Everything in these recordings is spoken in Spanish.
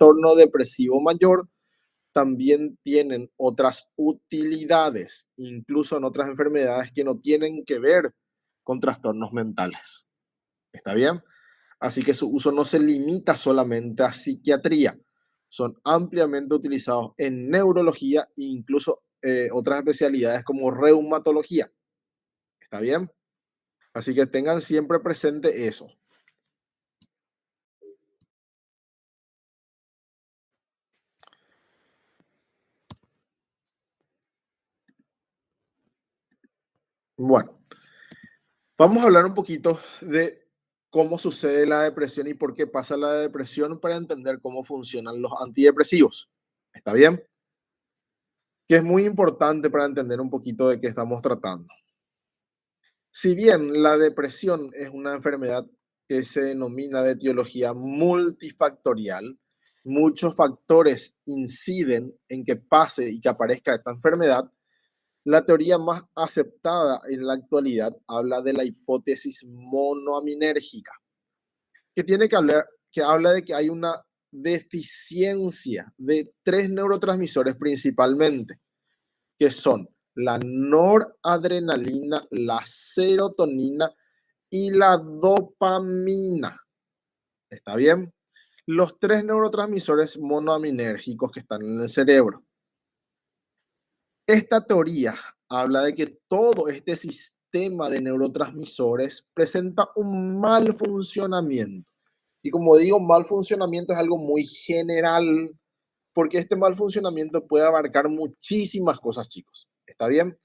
trastorno depresivo mayor también tienen otras utilidades, incluso en otras enfermedades que no tienen que ver con trastornos mentales. ¿Está bien? Así que su uso no se limita solamente a psiquiatría. Son ampliamente utilizados en neurología e incluso otras especialidades como reumatología. ¿Está bien? Así que tengan siempre presente eso. Bueno, vamos a hablar un poquito de cómo sucede la depresión y por qué pasa la depresión para entender cómo funcionan los antidepresivos. ¿Está bien? Que es muy importante para entender un poquito de qué estamos tratando. Si bien la depresión es una enfermedad que se denomina de etiología multifactorial, muchos factores inciden en que pase y que aparezca esta enfermedad. La teoría más aceptada en la actualidad habla de la hipótesis monoaminérgica, que tiene que habla de que hay una deficiencia de tres neurotransmisores principalmente, que son la noradrenalina, la serotonina y la dopamina. ¿Está bien? Los tres neurotransmisores monoaminérgicos que están en el cerebro. Esta teoría habla de que todo este sistema de neurotransmisores presenta un mal funcionamiento. Y como digo, mal funcionamiento es algo muy general, porque este mal funcionamiento puede abarcar muchísimas cosas, chicos. ¿Está bien?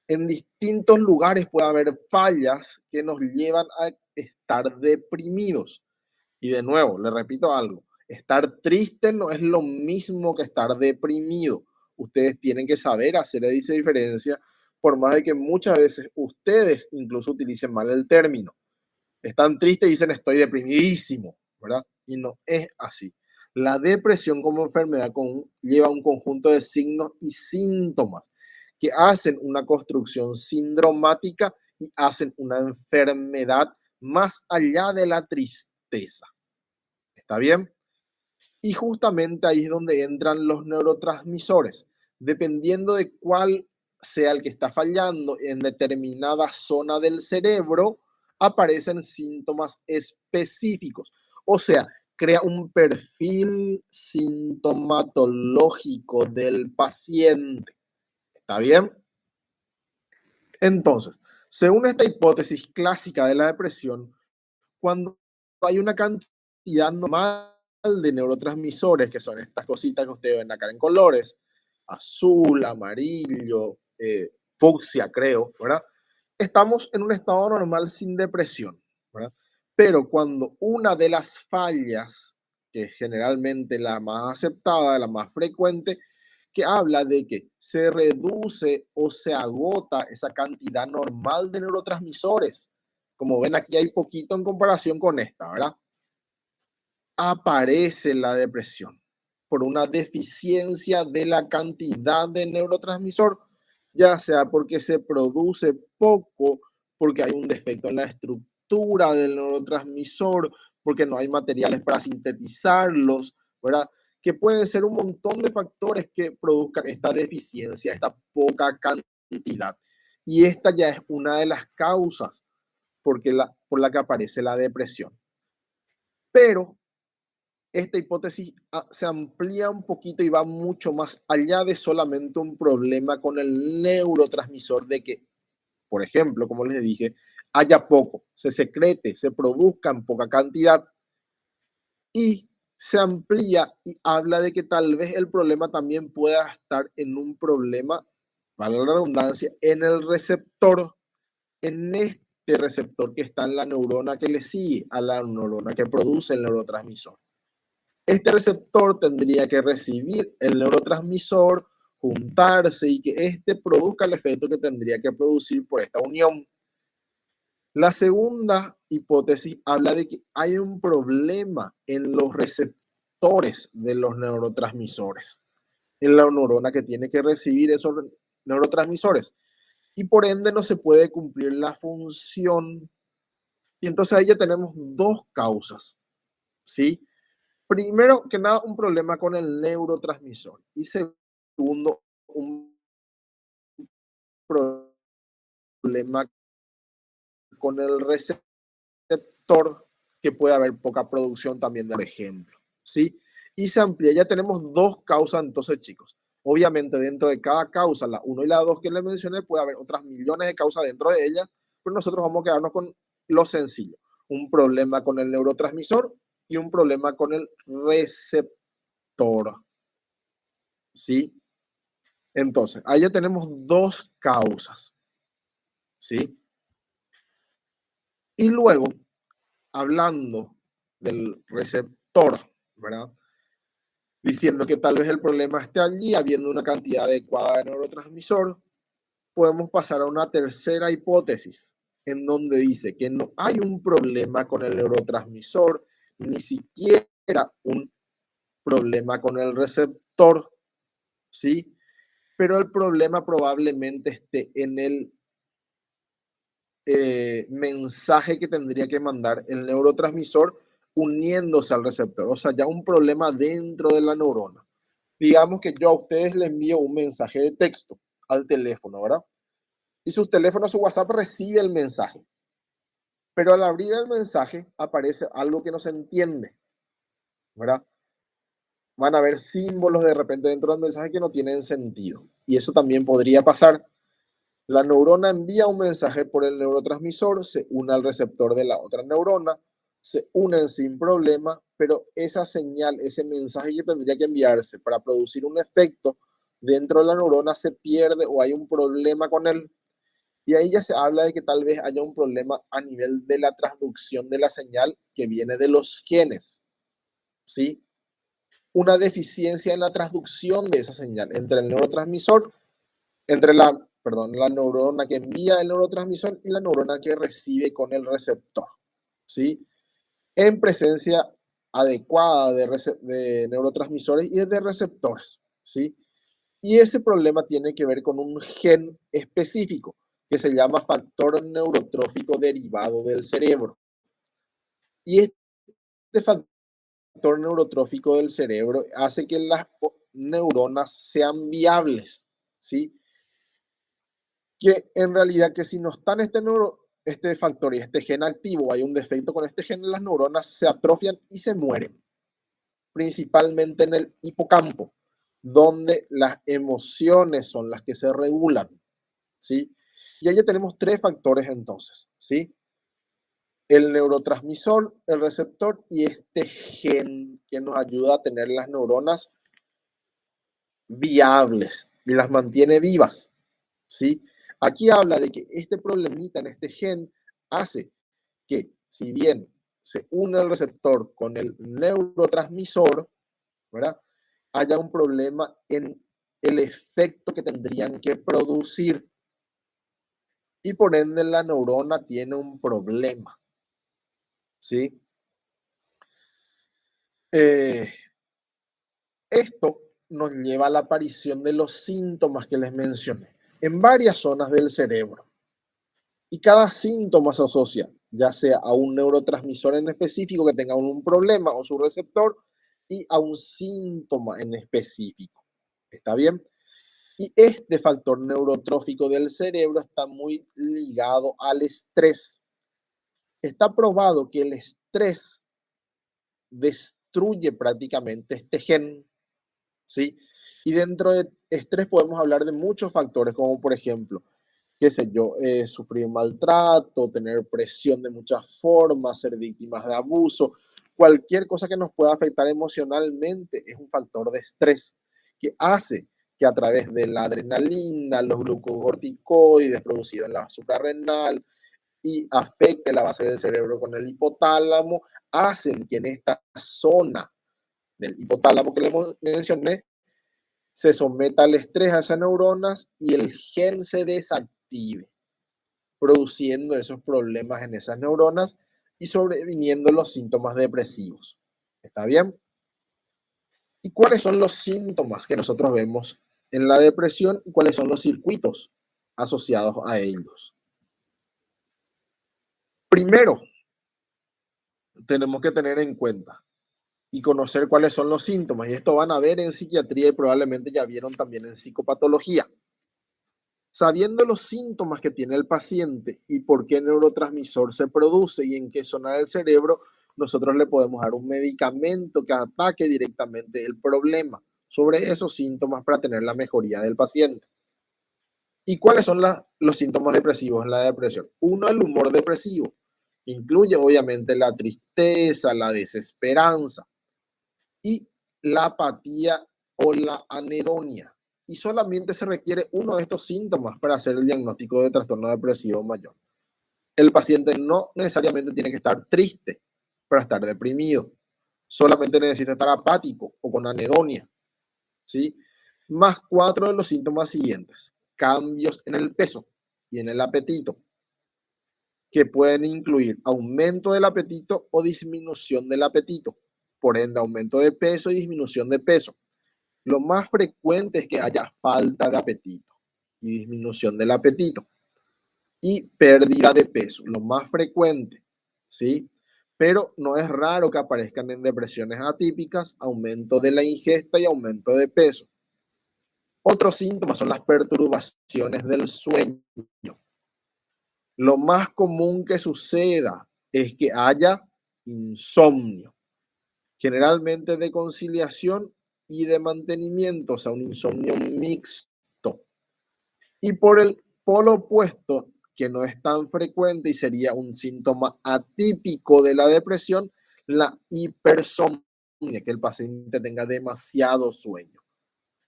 En distintos lugares puede haber fallas que nos llevan a estar deprimidos. Y de nuevo, le repito algo, estar triste no es lo mismo que estar deprimido. Ustedes tienen que saber hacer esa diferencia, por más de que muchas veces ustedes incluso utilicen mal el término. Están tristes y dicen estoy deprimidísimo, ¿verdad? Y no es así. La depresión como enfermedad lleva un conjunto de signos y síntomas que hacen una construcción sindromática y hacen una enfermedad más allá de la tristeza. ¿Está bien? Y justamente ahí es donde entran los neurotransmisores. Dependiendo de cuál sea el que está fallando en determinada zona del cerebro, aparecen síntomas específicos. O sea, crea un perfil sintomatológico del paciente. ¿Está bien? Entonces, según esta hipótesis clásica de la depresión, cuando hay una cantidad normal de neurotransmisores, que son estas cositas que ustedes ven acá en colores, azul, amarillo, fucsia, creo, ¿verdad? Estamos en un estado normal sin depresión, ¿verdad? Pero cuando una de las fallas, que es generalmente la más aceptada, la más frecuente, que habla de que se reduce o se agota esa cantidad normal de neurotransmisores. Como ven, aquí hay poquito en comparación con esta, ¿verdad? Aparece la depresión por una deficiencia de la cantidad de neurotransmisor, ya sea porque se produce poco, porque hay un defecto en la estructura del neurotransmisor, porque no hay materiales para sintetizarlos, ¿verdad? Que pueden ser un montón de factores que produzcan esta deficiencia, esta poca cantidad. Y esta ya es una de las causas por la que aparece la depresión. Pero esta hipótesis se amplía un poquito y va mucho más allá de solamente un problema con el neurotransmisor de que, por ejemplo, como les dije, haya poco, se secrete, se produzca en poca cantidad y se amplía y habla de que tal vez el problema también pueda estar en un problema, vale la redundancia, en el receptor, en este receptor que está en la neurona que le sigue a la neurona que produce el neurotransmisor. Este receptor tendría que recibir el neurotransmisor, juntarse y que éste produzca el efecto que tendría que producir por esta unión. La segunda hipótesis habla de que hay un problema en los receptores de los neurotransmisores, en la neurona que tiene que recibir esos neurotransmisores. Y por ende no se puede cumplir la función. Y entonces ahí ya tenemos dos causas, ¿sí? Primero que nada, un problema con el neurotransmisor. Y segundo, un problema con el receptor, que puede haber poca producción también, por ejemplo. ¿Sí? Y se amplía. Ya tenemos dos causas entonces, chicos. Obviamente, dentro de cada causa, la 1 y la 2 que les mencioné, puede haber otras millones de causas dentro de ellas, pero nosotros vamos a quedarnos con lo sencillo. Un problema con el neurotransmisor y un problema con el receptor. ¿Sí? Entonces, ahí ya tenemos dos causas. ¿Sí? Y luego, hablando del receptor, ¿verdad? Diciendo que tal vez el problema esté allí, habiendo una cantidad adecuada de neurotransmisor, podemos pasar a una tercera hipótesis, en donde dice que no hay un problema con el neurotransmisor, ni siquiera un problema con el receptor, ¿sí? Pero el problema probablemente esté en el mensaje que tendría que mandar el neurotransmisor uniéndose al receptor. O sea, ya un problema dentro de la neurona. Digamos que yo a ustedes les envío un mensaje de texto al teléfono, ¿verdad? Y su teléfono, su WhatsApp recibe el mensaje. Pero al abrir el mensaje aparece algo que no se entiende, ¿verdad? Van a haber símbolos de repente dentro del mensaje que no tienen sentido. Y eso también podría pasar. La neurona envía un mensaje por el neurotransmisor, se une al receptor de la otra neurona, se unen sin problema, pero esa señal, ese mensaje que tendría que enviarse para producir un efecto dentro de la neurona se pierde o hay un problema con él. Y ahí ya se habla de que tal vez haya un problema a nivel de la transducción de la señal que viene de los genes, ¿sí? Una deficiencia en la transducción de esa señal entre el neurotransmisor, la neurona que envía el neurotransmisor y la neurona que recibe con el receptor, ¿sí? En presencia adecuada de neurotransmisores y de receptores, ¿sí? Y ese problema tiene que ver con un gen específico que se llama factor neurotrófico derivado del cerebro. Y este factor neurotrófico del cerebro hace que las neuronas sean viables, ¿sí? Que en realidad que si no está en este factor y este gen activo, hay un defecto con este gen, las neuronas se atrofian y se mueren, principalmente en el hipocampo, donde las emociones son las que se regulan, ¿sí? Y ahí ya tenemos tres factores entonces, ¿sí? El neurotransmisor, el receptor y este gen que nos ayuda a tener las neuronas viables y las mantiene vivas, ¿sí? Aquí habla de que este problemita en este gen hace que, si bien se une el receptor con el neurotransmisor, ¿verdad? Haya un problema en el efecto que tendrían que producir y por ende la neurona tiene un problema, ¿sí? Esto nos lleva a la aparición de los síntomas que les mencioné en varias zonas del cerebro. Y cada síntoma se asocia ya sea a un neurotransmisor en específico que tenga un problema o su receptor y a un síntoma en específico. ¿Está bien? Y este factor neurotrófico del cerebro está muy ligado al estrés. Está probado que el estrés destruye prácticamente este gen, ¿sí? Y dentro de estrés podemos hablar de muchos factores, como por ejemplo, qué sé yo, sufrir maltrato, tener presión de muchas formas, ser víctimas de abuso, cualquier cosa que nos pueda afectar emocionalmente es un factor de estrés que hace que a través de la adrenalina, los glucocorticoides producidos en la suprarrenal y afecte la base del cerebro con el hipotálamo, hacen que en esta zona del hipotálamo que le mencioné se someta al estrés a esas neuronas y el gen se desactive, produciendo esos problemas en esas neuronas y sobreviniendo los síntomas depresivos. ¿Está bien? ¿Y cuáles son los síntomas que nosotros vemos en la depresión y cuáles son los circuitos asociados a ellos? Primero, tenemos que tener en cuenta y conocer cuáles son los síntomas. Y esto van a ver en psiquiatría y probablemente ya vieron también en psicopatología. Sabiendo los síntomas que tiene el paciente y por qué neurotransmisor se produce y en qué zona del cerebro, nosotros le podemos dar un medicamento que ataque directamente el problema sobre esos síntomas para tener la mejoría del paciente. ¿Y cuáles son los síntomas depresivos en la depresión? Uno, el humor depresivo. Incluye obviamente la tristeza, la desesperanza y la apatía o la anedonia. Y solamente se requiere uno de estos síntomas para hacer el diagnóstico de trastorno depresivo mayor. El paciente no necesariamente tiene que estar triste para estar deprimido. Solamente necesita estar apático o con anedonia, ¿sí? Más 4 de los síntomas siguientes. Cambios en el peso y en el apetito, que pueden incluir aumento del apetito o disminución del apetito. Por ende, aumento de peso y disminución de peso. Lo más frecuente es que haya falta de apetito y disminución del apetito. Y pérdida de peso, lo más frecuente, ¿sí? Pero no es raro que aparezcan en depresiones atípicas, aumento de la ingesta y aumento de peso. Otros síntomas son las perturbaciones del sueño. Lo más común que suceda es que haya insomnio, generalmente de conciliación y de mantenimiento, o sea, un insomnio mixto. Y por el polo opuesto, que no es tan frecuente y sería un síntoma atípico de la depresión, la hipersomnia, que el paciente tenga demasiado sueño.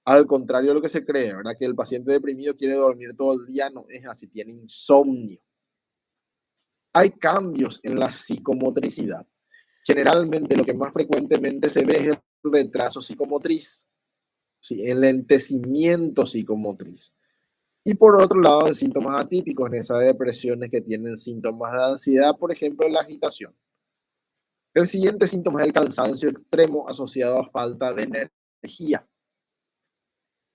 Al contrario de lo que se cree, ¿verdad? Que el paciente deprimido quiere dormir todo el día, no es así, tiene insomnio. Hay cambios en la psicomotricidad. Generalmente lo que más frecuentemente se ve es el retraso psicomotriz, ¿sí? El lentecimiento psicomotriz. Y por otro lado, en síntomas atípicos, en esas depresiones que tienen síntomas de ansiedad, por ejemplo, la agitación. El siguiente síntoma es el cansancio extremo asociado a falta de energía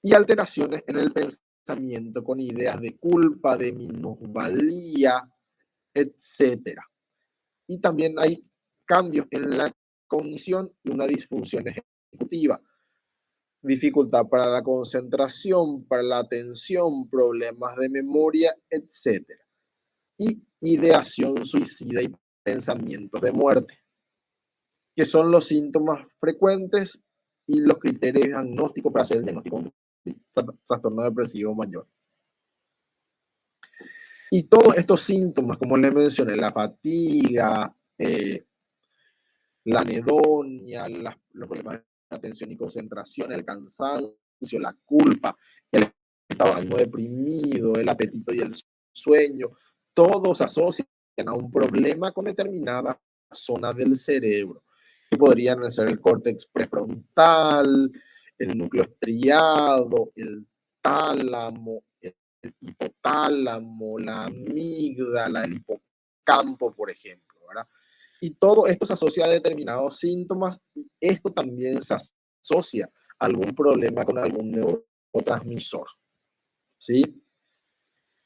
y alteraciones en el pensamiento con ideas de culpa, de minusvalía, etcétera. Y también hay cambios en la cognición y una disfunción ejecutiva, dificultad para la concentración, para la atención, problemas de memoria, etcétera. Y ideación suicida y pensamientos de muerte, que son los síntomas frecuentes y los criterios diagnósticos para hacer el diagnóstico de trastorno depresivo mayor. Y todos estos síntomas, como les mencioné, la fatiga, la anedonia, los problemas de atención y concentración, el cansancio, la culpa, el estado de ánimo deprimido, el apetito y el sueño, todos asocian a un problema con determinada zona del cerebro, que podrían ser el córtex prefrontal, el núcleo estriado, el tálamo, el hipotálamo, la amígdala, el hipocampo, por ejemplo, ¿verdad? Y todo esto se asocia a determinados síntomas y esto también se asocia a algún problema con algún neurotransmisor, ¿sí?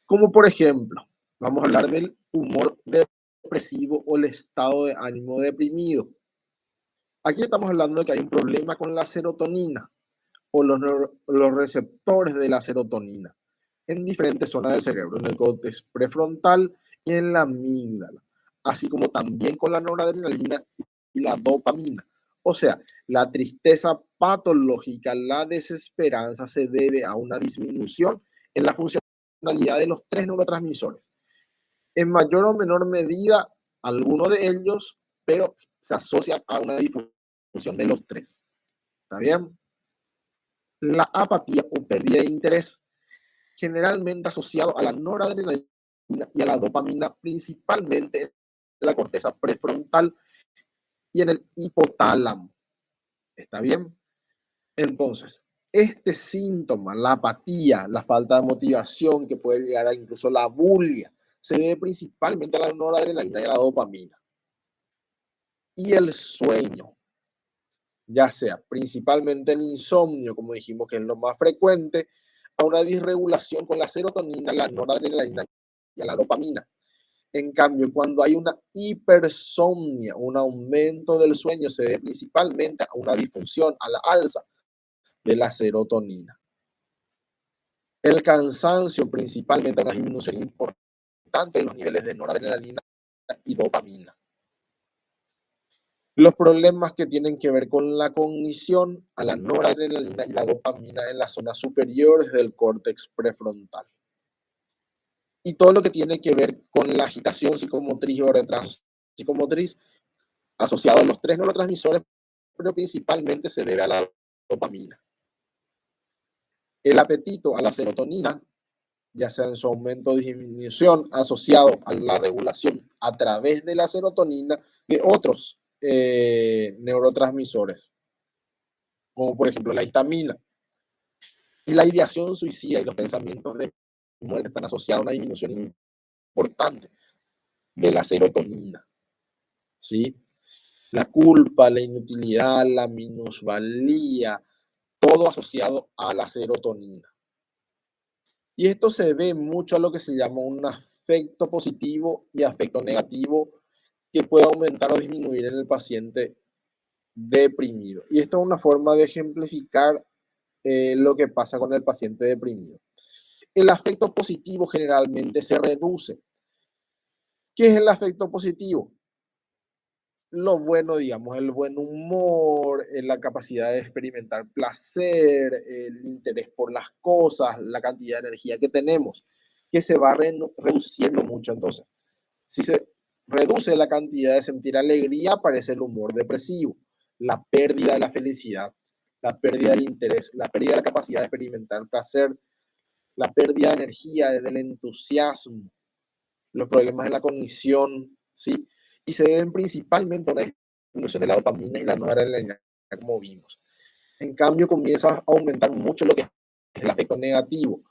Como por ejemplo, vamos a hablar del humor depresivo o el estado de ánimo deprimido. Aquí estamos hablando de que hay un problema con la serotonina o los receptores de la serotonina en diferentes zonas del cerebro, en el córtex prefrontal y en la amígdala, así como también con la noradrenalina y la dopamina. O sea, la tristeza patológica, la desesperanza se debe a una disminución en la funcionalidad de los tres neurotransmisores. En mayor o menor medida, alguno de ellos, pero se asocia a una disfunción de los tres. ¿Está bien? La apatía o pérdida de interés, generalmente asociado a la noradrenalina y a la dopamina, principalmente en la corteza prefrontal y en el hipotálamo. ¿Está bien? Entonces, este síntoma, la apatía, la falta de motivación, que puede llegar a incluso la bulia, se debe principalmente a la noradrenalina y a la dopamina. Y el sueño, ya sea principalmente el insomnio, como dijimos que es lo más frecuente, a una disregulación con la serotonina, la noradrenalina y a la dopamina. En cambio, cuando hay una hipersomnia, un aumento del sueño, se debe principalmente a una disfunción, a la alza de la serotonina. El cansancio, principalmente, a una disminución importante de los niveles de noradrenalina y dopamina. Los problemas que tienen que ver con la cognición, a la noradrenalina y la dopamina en las zonas superiores del córtex prefrontal. Y todo lo que tiene que ver con la agitación psicomotriz o retraso psicomotriz asociado a los tres neurotransmisores, pero principalmente se debe a la dopamina. El apetito a la serotonina, ya sea en su aumento o disminución, asociado a la regulación a través de la serotonina de otros neurotransmisores, como por ejemplo la histamina. Y la ideación suicida y los pensamientos de muerte están asociados a una disminución importante de la serotonina, ¿sí? La culpa, la inutilidad, la minusvalía, todo asociado a la serotonina. Y esto se ve mucho a lo que se llama un afecto positivo y afecto negativo que puede aumentar o disminuir en el paciente deprimido. Y esto es una forma de ejemplificar lo que pasa con el paciente deprimido. El afecto positivo generalmente se reduce. ¿Qué es el afecto positivo? Lo bueno, digamos, el buen humor, la capacidad de experimentar placer, el interés por las cosas, la cantidad de energía que tenemos, que se va reduciendo mucho. Entonces, si se reduce la cantidad de sentir alegría, aparece el humor depresivo, la pérdida de la felicidad, la pérdida del interés, la pérdida de la capacidad de experimentar placer, la pérdida de energía, del entusiasmo, los problemas de la cognición, ¿sí? Y se deben principalmente a una disminución de la dopamina y la noradrenalina, como vimos. En cambio, comienza a aumentar mucho lo que es el afecto negativo,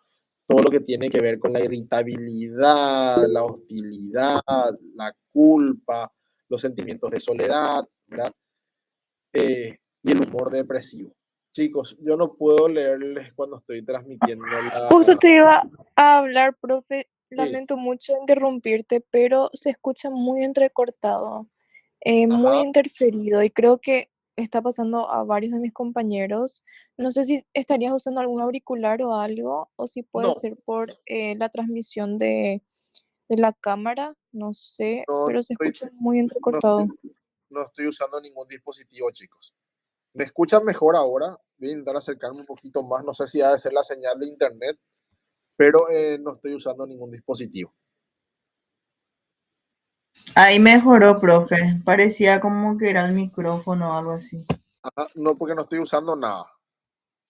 todo lo que tiene que ver con la irritabilidad, la hostilidad, la culpa, los sentimientos de soledad, ¿verdad? Y el humor depresivo. Chicos, yo no puedo leerles cuando estoy transmitiendo Justo la... te iba a hablar, profe. Sí, Lamento mucho interrumpirte, pero se escucha muy entrecortado, muy ajá, interferido y creo que está pasando a varios de mis compañeros. No sé si estarías usando algún auricular o algo, o si puede no, ser por la transmisión de la cámara, no sé, no pero se estoy, escucha muy no entrecortado. estoy, no estoy usando ningún dispositivo, chicos. ¿Me escuchan mejor ahora? Voy a intentar acercarme un poquito más. No sé si ha de ser la señal de internet, pero no estoy usando ningún dispositivo. Ahí mejoró, profe. Parecía como que era el micrófono o algo así. Ajá, no, porque no estoy usando nada.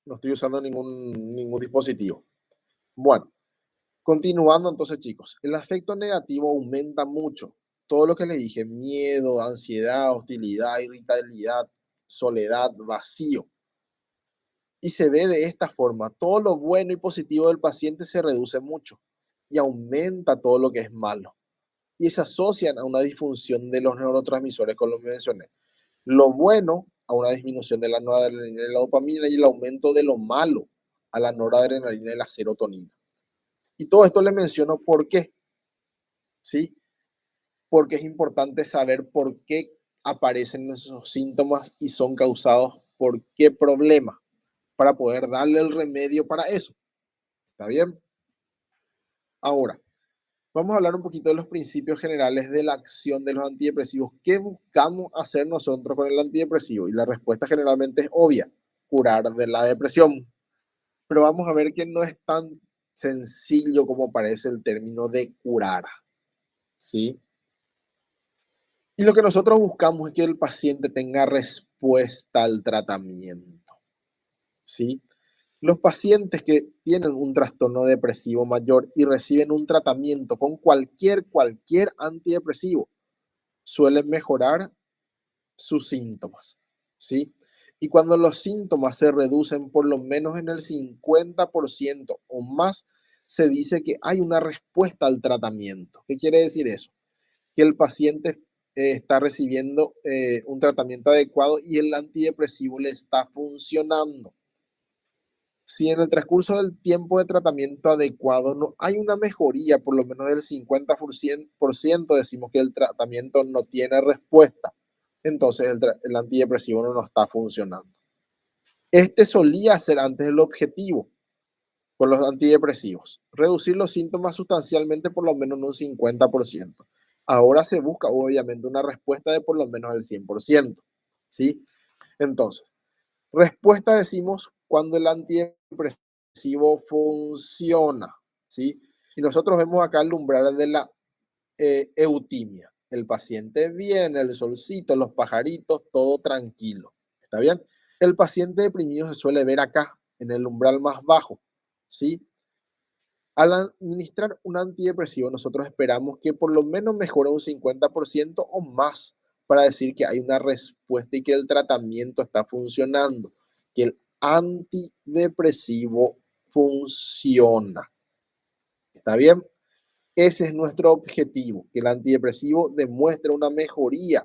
No estoy usando ningún dispositivo. Bueno, continuando entonces, chicos. El afecto negativo aumenta mucho. Todo lo que les dije, miedo, ansiedad, hostilidad, irritabilidad, soledad, vacío. Y se ve de esta forma. Todo lo bueno y positivo del paciente se reduce mucho y aumenta todo lo que es malo. Y se asocian a una disfunción de los neurotransmisores, como lo mencioné. Lo bueno a una disminución de la noradrenalina y la dopamina y el aumento de lo malo a la noradrenalina y la serotonina. Y todo esto le menciono por qué, ¿sí? Porque es importante saber por qué aparecen esos síntomas y son causados por qué problema para poder darle el remedio para eso. ¿Está bien? Ahora, vamos a hablar un poquito de los principios generales de la acción de los antidepresivos. ¿Qué buscamos hacer nosotros con el antidepresivo? Y la respuesta generalmente es obvia, curar de la depresión. Pero vamos a ver que no es tan sencillo como parece el término de curar, ¿sí? Y lo que nosotros buscamos es que el paciente tenga respuesta al tratamiento, ¿sí? Los pacientes que tienen un trastorno depresivo mayor y reciben un tratamiento con cualquier antidepresivo suelen mejorar sus síntomas, ¿sí? Y cuando los síntomas se reducen por lo menos en el 50% o más, se dice que hay una respuesta al tratamiento. ¿Qué quiere decir eso? Que el paciente está recibiendo un tratamiento adecuado y el antidepresivo le está funcionando. Si en el transcurso del tiempo de tratamiento adecuado no hay una mejoría, por lo menos del 50%, decimos que el tratamiento no tiene respuesta. Entonces el antidepresivo no nos está funcionando. Este solía ser antes el objetivo con los antidepresivos, reducir los síntomas sustancialmente por lo menos en un 50%. Ahora se busca obviamente una respuesta de por lo menos el 100%, ¿sí? Entonces, respuesta decimos cuando el antidepresivo funciona, ¿sí? Y nosotros vemos acá el umbral de la eutimia. El paciente viene, el solcito, los pajaritos, todo tranquilo. ¿Está bien? El paciente deprimido se suele ver acá, en el umbral más bajo, ¿sí? Al administrar un antidepresivo, nosotros esperamos que por lo menos mejore un 50% o más para decir que hay una respuesta y que el tratamiento está funcionando, que el antidepresivo funciona. ¿Está bien? Ese es nuestro objetivo, que el antidepresivo demuestre una mejoría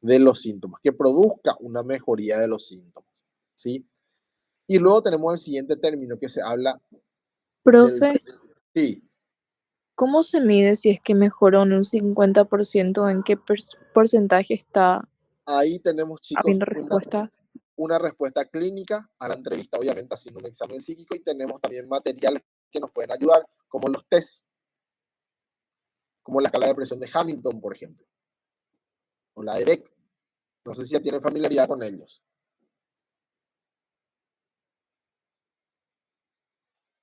de los síntomas, que produzca una mejoría de los síntomas, ¿sí? Y luego tenemos el siguiente término que se habla del... Profe, Sí, ¿cómo se mide si es que mejoró en un 50%? ¿En qué porcentaje está ahí tenemos, chicos, habiendo respuesta? una respuesta clínica a la entrevista, obviamente haciendo un examen psíquico, y tenemos también materiales que nos pueden ayudar, como los tests, como la escala de presión de Hamilton, por ejemplo, o la de Beck. No sé si ya tienen familiaridad con ellos.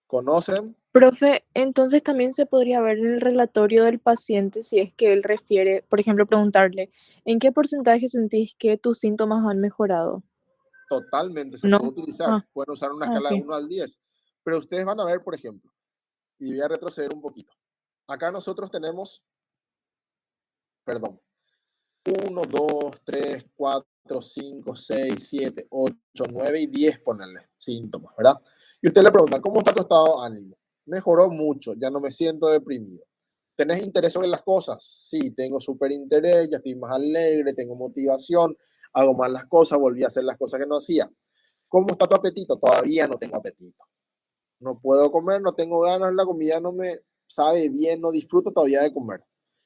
¿Conocen? Profe, entonces también se podría ver en el relatorio del paciente si es que él refiere, por ejemplo, preguntarle, ¿en qué porcentaje sentís que tus síntomas han mejorado? Totalmente, se ¿No? puede utilizar. Ah, Pueden usar una ah, escala de ok. 1 al 10. Pero ustedes van a ver, por ejemplo, y voy a retroceder un poquito. Acá nosotros tenemos, perdón, 1, 2, 3, 4, 5, 6, 7, 8, 9 y 10, ponerle síntomas, ¿verdad? Y usted le pregunta, ¿cómo está tu estado de ánimo? Mejoró mucho, ya no me siento deprimido. ¿Tenés interés sobre las cosas? Sí, tengo súper interés, ya estoy más alegre, tengo motivación, hago más las cosas, volví a hacer las cosas que no hacía. ¿Cómo está tu apetito? Todavía no tengo apetito. No puedo comer, no tengo ganas, la comida no me sabe bien, no disfruto todavía de comer.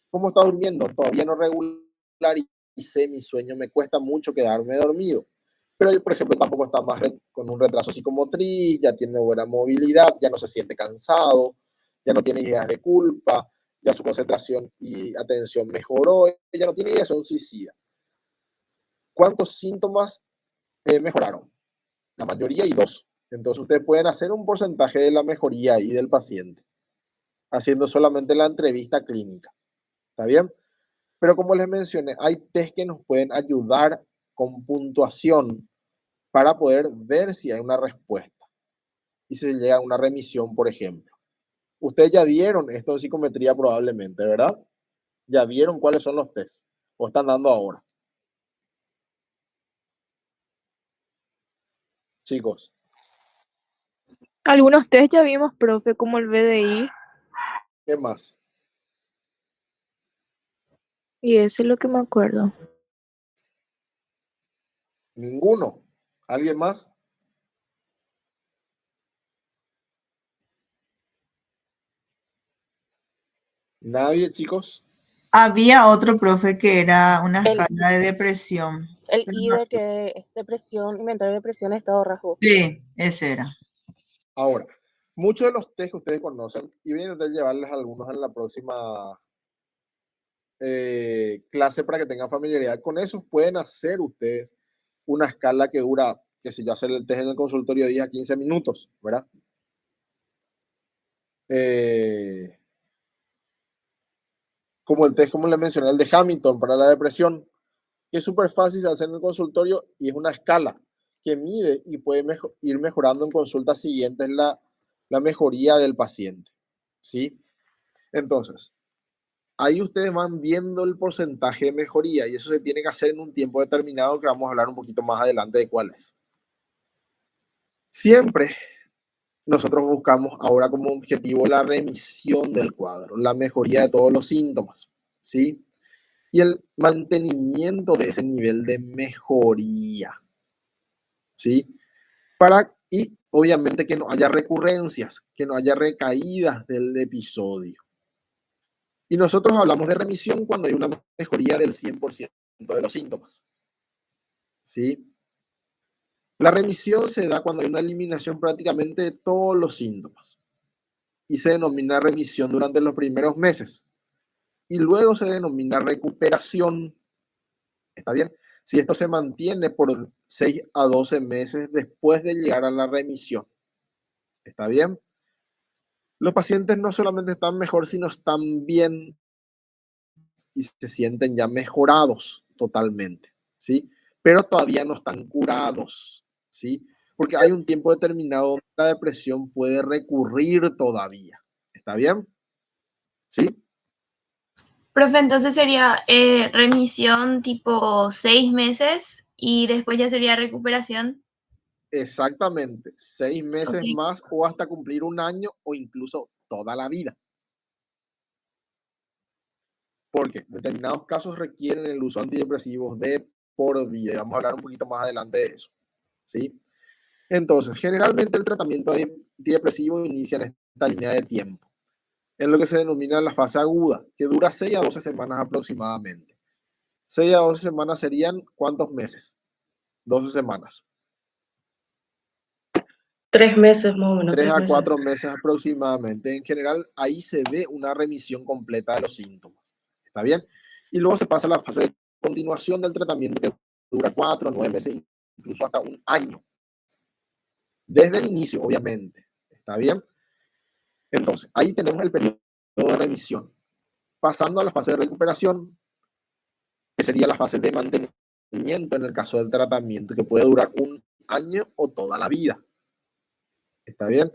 ¿Cómo está durmiendo? Todavía no regularicé mi sueño, me cuesta mucho quedarme dormido. Pero yo, por ejemplo, tampoco está más con un retraso psicomotriz, ya tiene buena movilidad, ya no se siente cansado, ya no tiene ideas de culpa, ya su concentración y atención mejoró, ya no tiene ideas, son suicida. ¿Cuántos síntomas mejoraron? La mayoría y dos. Entonces ustedes pueden hacer un porcentaje de la mejoría ahí del paciente, haciendo solamente la entrevista clínica. ¿Está bien? Pero como les mencioné, hay test que nos pueden ayudar con puntuación para poder ver si hay una respuesta y si se llega a una remisión, por ejemplo. Ustedes ya vieron esto en psicometría probablemente, ¿verdad? Ya vieron cuáles son los tests o están dando ahora. Chicos, Algunos test ya vimos, profe, como el BDI, ¿qué más? y ese es lo que me acuerdo. Ninguno. ¿Alguien más? Nadie, chicos. Había otro profe que era una El, escala de depresión. el Pero no- IDER, que es depresión, inventario de depresión, estado rasgo. Sí, ese era. Ahora, muchos de los test que ustedes conocen, y voy a intentar llevarles algunos en la próxima clase para que tengan familiaridad con esos, pueden hacer ustedes una escala que dura, que si yo hacer el test en el consultorio 10 a 15 minutos, ¿verdad? Como el test, como les mencioné, el de Hamilton para la depresión, que es súper fácil de hacer en el consultorio y es una escala que mide y puede ir mejorando en consultas siguientes la mejoría del paciente, ¿sí? Entonces, ahí ustedes van viendo el porcentaje de mejoría y eso se tiene que hacer en un tiempo determinado que vamos a hablar un poquito más adelante de cuál es. Siempre nosotros buscamos ahora como objetivo la remisión del cuadro, la mejoría de todos los síntomas, ¿sí? Y el mantenimiento de ese nivel de mejoría, ¿sí? Y obviamente que no haya recurrencias, que no haya recaídas del episodio. Y nosotros hablamos de remisión cuando hay una mejoría del 100% de los síntomas. ¿Sí? La remisión se da cuando hay una eliminación prácticamente de todos los síntomas. Y se denomina remisión durante los primeros meses. Y luego se denomina recuperación. ¿Está bien? Si esto se mantiene por 6 a 12 meses después de llegar a la remisión. ¿Está bien? Los pacientes no solamente están mejor, sino están bien y se sienten ya mejorados totalmente, ¿sí? Pero todavía no están curados, ¿sí? Porque hay un tiempo determinado donde la depresión puede recurrir todavía. ¿Está bien? ¿Sí? Profe, entonces sería remisión tipo 6 meses y después ya sería recuperación. Exactamente. 6 meses Ok. más o hasta cumplir un año o incluso toda la vida. Porque determinados casos requieren el uso de antidepresivos de por vida. Vamos a hablar un poquito más adelante de eso. ¿Sí? Entonces, generalmente el tratamiento antidepresivo inicia en esta línea de tiempo, en lo que se denomina la fase aguda, que dura 6 a 12 semanas aproximadamente. 6 a 12 semanas serían ¿cuántos meses? 12 semanas. 3 meses más o menos, 3 3 a meses. 4 meses aproximadamente. En general, ahí se ve una remisión completa de los síntomas. ¿Está bien? Y luego se pasa a la fase de continuación del tratamiento, que dura 4 a 9 meses, incluso hasta un año. Desde el inicio, obviamente. ¿Está bien? Entonces, ahí tenemos el periodo de remisión. Pasando a la fase de recuperación, que sería la fase de mantenimiento en el caso del tratamiento, que puede durar un año o toda la vida. ¿Está bien?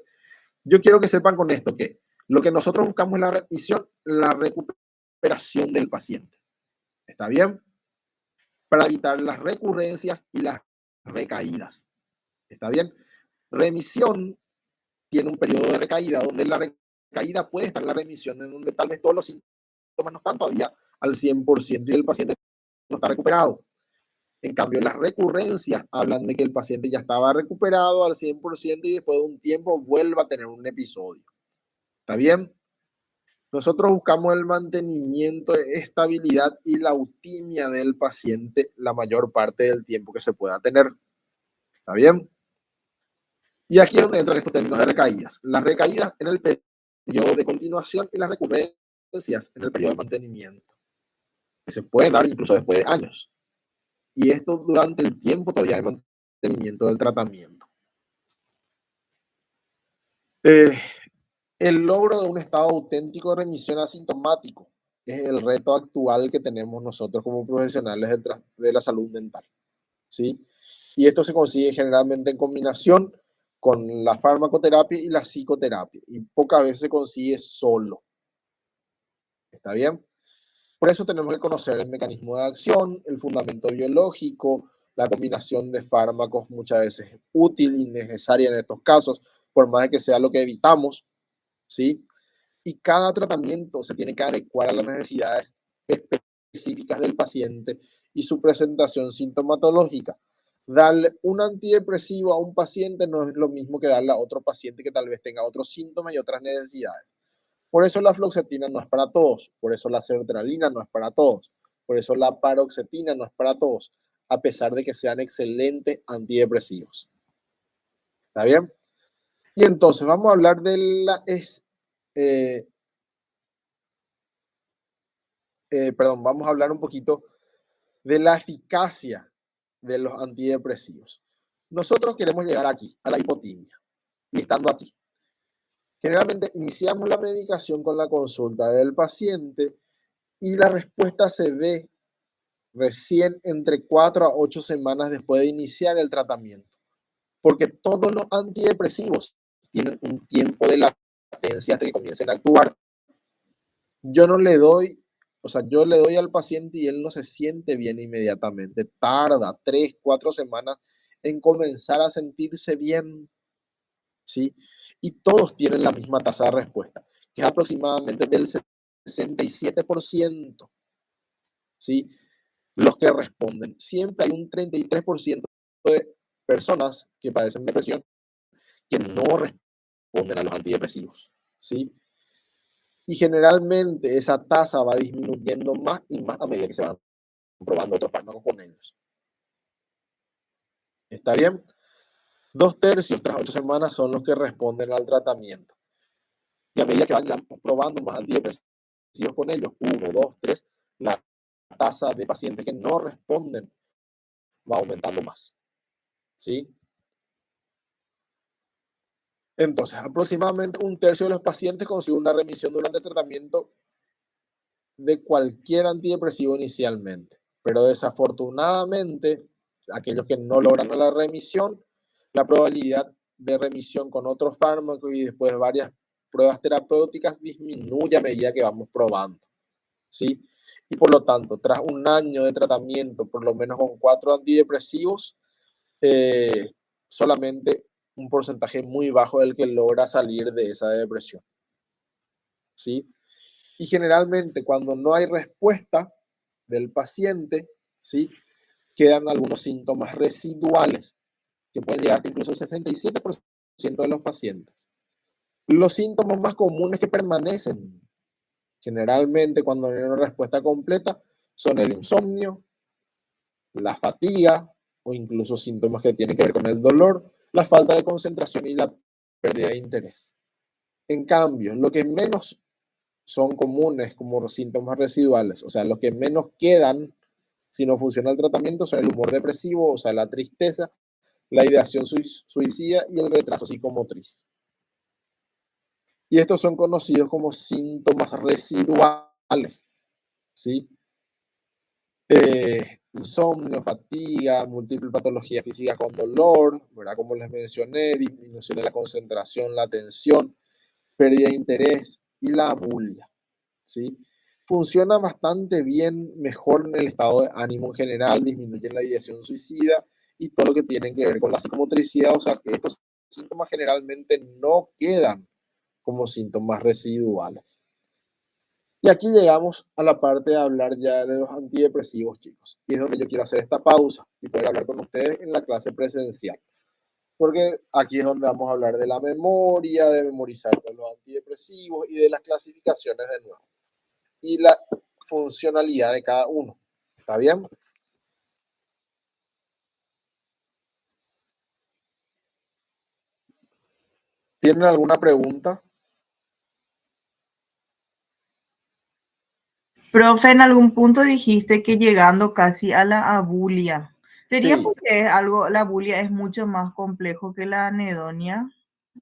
Yo quiero que sepan con esto que lo que nosotros buscamos es la remisión, la recuperación del paciente. ¿Está bien? Para evitar las recurrencias y las recaídas. ¿Está bien? Remisión tiene un periodo de recaída donde la recaída puede estar en la remisión, en donde tal vez todos los síntomas no están todavía al 100% y el paciente no está recuperado. En cambio, las recurrencias hablan de que el paciente ya estaba recuperado al 100% y después de un tiempo vuelve a tener un episodio. ¿Está bien? Nosotros buscamos el mantenimiento de estabilidad y la eutimia del paciente la mayor parte del tiempo que se pueda tener. ¿Está bien? Y aquí es donde entran estos términos de recaídas. Las recaídas en el periodo de continuación y las recurrencias en el periodo de mantenimiento, que se pueden dar incluso después de años. Y esto durante el tiempo todavía de mantenimiento del tratamiento. El logro de un estado auténtico de remisión asintomático es el reto actual que tenemos nosotros como profesionales de la salud mental, ¿sí? Y esto se consigue generalmente en combinación con la farmacoterapia y la psicoterapia, y pocas veces se consigue solo. ¿Está bien? Por eso tenemos que conocer el mecanismo de acción, el fundamento biológico, la combinación de fármacos muchas veces es útil y necesaria en estos casos, por más de que sea lo que evitamos, ¿sí? Y cada tratamiento se tiene que adecuar a las necesidades específicas del paciente y su presentación sintomatológica. Darle un antidepresivo a un paciente no es lo mismo que darle a otro paciente que tal vez tenga otros síntomas y otras necesidades. Por eso la fluoxetina no es para todos, por eso la sertralina no es para todos, por eso la paroxetina no es para todos, a pesar de que sean excelentes antidepresivos. ¿Está bien? Y entonces vamos a hablar de la vamos a hablar un poquito de la eficacia de los antidepresivos. Nosotros queremos llegar aquí, a la hipotimia, y estando aquí. Generalmente iniciamos la medicación con la consulta del paciente y la respuesta se ve recién entre 4 a 8 semanas después de iniciar el tratamiento, porque todos los antidepresivos tienen un tiempo de latencia hasta que comiencen a actuar. Yo no le doy, o sea, yo le doy al paciente y él no se siente bien inmediatamente. Tarda 3, 4 semanas en comenzar a sentirse bien, ¿sí? Y todos tienen la misma tasa de respuesta, que es aproximadamente del 67%, ¿sí? Los que responden. Siempre hay un 33% de personas que padecen depresión que no responden a los antidepresivos, ¿sí? Y generalmente esa tasa va disminuyendo más y más a medida que se van probando otros fármacos con ellos. ¿Está bien? 2/3 tras 8 semanas son los que responden al tratamiento. Y a medida que van probando más antidepresivos con ellos, 1, 2, 3, la tasa de pacientes que no responden va aumentando más. ¿Sí? Entonces, aproximadamente 1/3 de los pacientes consiguen una remisión durante el tratamiento de cualquier antidepresivo inicialmente. Pero desafortunadamente, aquellos que no logran la remisión, la probabilidad de remisión con otro fármaco y después de varias pruebas terapéuticas disminuye a medida que vamos probando, ¿sí? Y por lo tanto, tras un año de tratamiento, por lo menos con 4 antidepresivos, solamente un porcentaje muy bajo del que logra salir de esa depresión, ¿sí? Y generalmente cuando no hay respuesta del paciente, ¿sí?, quedan algunos síntomas residuales que pueden llegar hasta incluso al 67% de los pacientes. Los síntomas más comunes que permanecen generalmente cuando no hay una respuesta completa son el insomnio, la fatiga o incluso síntomas que tienen que ver con el dolor, la falta de concentración y la pérdida de interés. En cambio, lo que menos son comunes como síntomas residuales, o sea, los que menos quedan si no funciona el tratamiento son el humor depresivo, o sea, la tristeza, la ideación suicida y el retraso psicomotriz. Y estos son conocidos como síntomas residuales, ¿sí? Insomnio, fatiga, múltiples patologías físicas con dolor, ¿verdad? Como les mencioné, disminución de la concentración, la atención, pérdida de interés y la abulia, ¿sí? Funciona bastante bien, mejor en el estado de ánimo en general, disminuye la ideación suicida y todo lo que tiene que ver con la psicomotricidad, o sea que estos síntomas generalmente no quedan como síntomas residuales. Y aquí llegamos a la parte de hablar ya de los antidepresivos, chicos. Y es donde yo quiero hacer esta pausa y poder hablar con ustedes en la clase presencial. Porque aquí es donde vamos a hablar de la memoria, de memorizar todos los antidepresivos y de las clasificaciones de nuevo. Y la funcionalidad de cada uno. ¿Está bien? ¿Tienen alguna pregunta? Profe, en algún punto dijiste que llegando casi a la abulia. ¿Sería Sí. porque la abulia es mucho más complejo que la anedonia?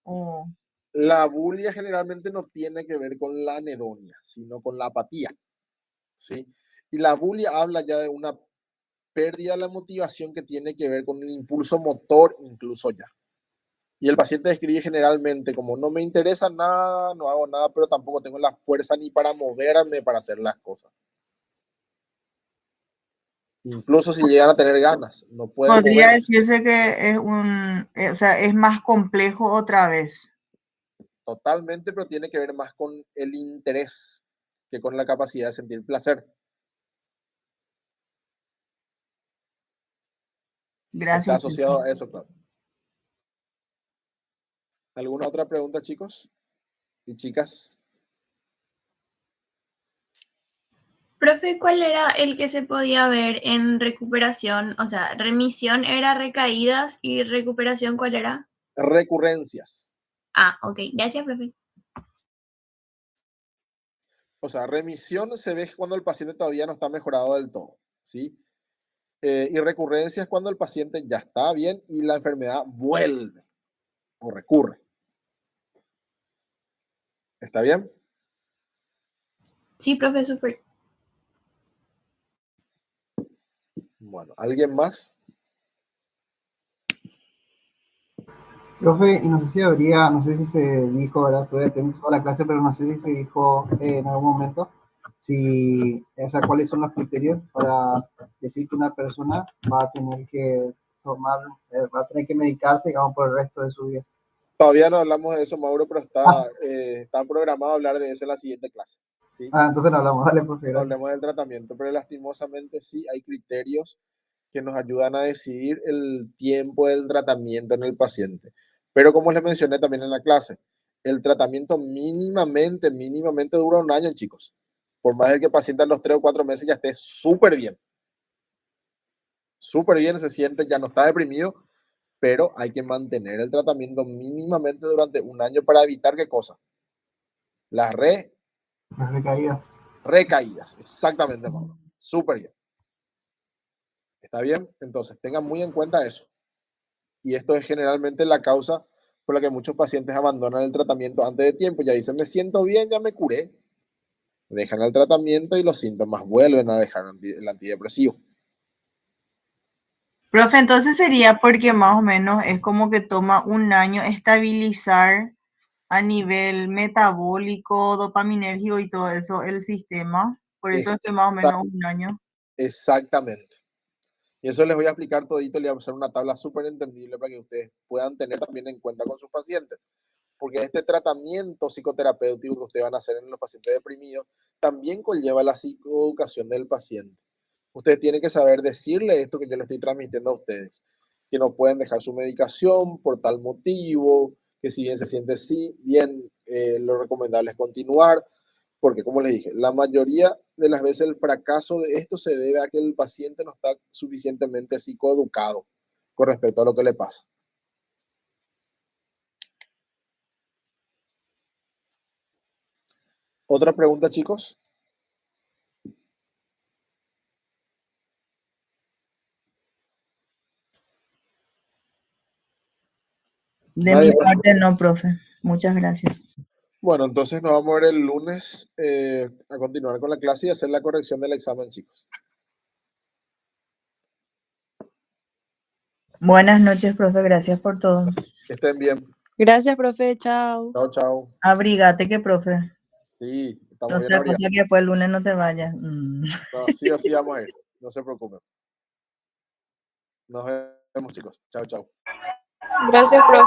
¿O? La abulia generalmente no tiene que ver con la anedonia, sino con la apatía, ¿sí? Y la abulia habla ya de una pérdida de la motivación que tiene que ver con el impulso motor incluso ya. Y el paciente describe generalmente como no me interesa nada, no hago nada, pero tampoco tengo la fuerza ni para moverme para hacer las cosas. Incluso si llegan a tener ganas, no pueden Podría moverse. decirse que es o sea, es más complejo otra vez. Totalmente, pero tiene que ver más con el interés que con la capacidad de sentir placer. Gracias. Está asociado a eso, claro. ¿Alguna otra pregunta, chicos y chicas? Profe, ¿cuál era el que se podía ver en recuperación? O sea, remisión era recaídas y recuperación, ¿cuál era? Recurrencias. Ah, ok. Gracias, profe. O sea, remisión se ve cuando el paciente todavía no está mejorado del todo, ¿sí? Y recurrencia es cuando el paciente ya está bien y la enfermedad vuelve o recurre. ¿Está bien? Sí, profe, súper. Bueno, ¿alguien más? Profe, y no sé si habría, no sé si se dijo, ¿verdad? Todavía tengo toda la clase, pero no sé si se dijo en algún momento, si, o sea, cuáles son los criterios para decir que una persona va a tener que tomar, va a tener que medicarse, digamos, por el resto de su vida. Todavía no hablamos de eso, Mauro, pero está programado hablar de eso en la siguiente clase, ¿sí? Entonces no hablamos, dale, profe, gracias. Hablemos del tratamiento, pero lastimosamente sí hay criterios que nos ayudan a decidir el tiempo del tratamiento en el paciente. Pero como les mencioné también en la clase, el tratamiento mínimamente dura un año, chicos. Por más de que el paciente a los 3 o 4 meses ya esté súper bien, se siente, ya no está deprimido, pero hay que mantener el tratamiento mínimamente durante un año para evitar qué cosa. Las recaídas. Exactamente, Mauro. Súper bien. ¿Está bien? Entonces, tengan muy en cuenta eso. Y esto es generalmente la causa por la que muchos pacientes abandonan el tratamiento antes de tiempo. Ya dicen, me siento bien, ya me curé. Dejan el tratamiento y los síntomas vuelven a dejar el antidepresivo. Profe, entonces sería porque más o menos es como que toma un año estabilizar a nivel metabólico, dopaminérgico y todo eso el sistema. Por eso es que más o menos un año. Exactamente. Y eso les voy a explicar todito, les voy a hacer una tabla súper entendible para que ustedes puedan tener también en cuenta con sus pacientes. Porque este tratamiento psicoterapéutico que ustedes van a hacer en los pacientes deprimidos también conlleva la psicoeducación del paciente. Ustedes tienen que saber decirle esto que yo le estoy transmitiendo a ustedes, que no pueden dejar su medicación por tal motivo, que si bien se siente bien, lo recomendable es continuar, porque como les dije, la mayoría de las veces el fracaso de esto se debe a que el paciente no está suficientemente psicoeducado con respecto a lo que le pasa. ¿Otra pregunta, chicos? De mi parte no, profe. Muchas gracias. Bueno, entonces nos vamos a ver el lunes a continuar con la clase y hacer la corrección del examen, chicos. Buenas noches, profe. Gracias por todo. Que estén bien. Gracias, profe. Chao. Chao, chao. Abrígate, que profe. Sí, estamos No bien sea abrigados. cosa que después el lunes no te vayas. No, sí o sí vamos a ir. No se preocupen. Nos vemos, chicos. Chao, chao. Gracias, profe.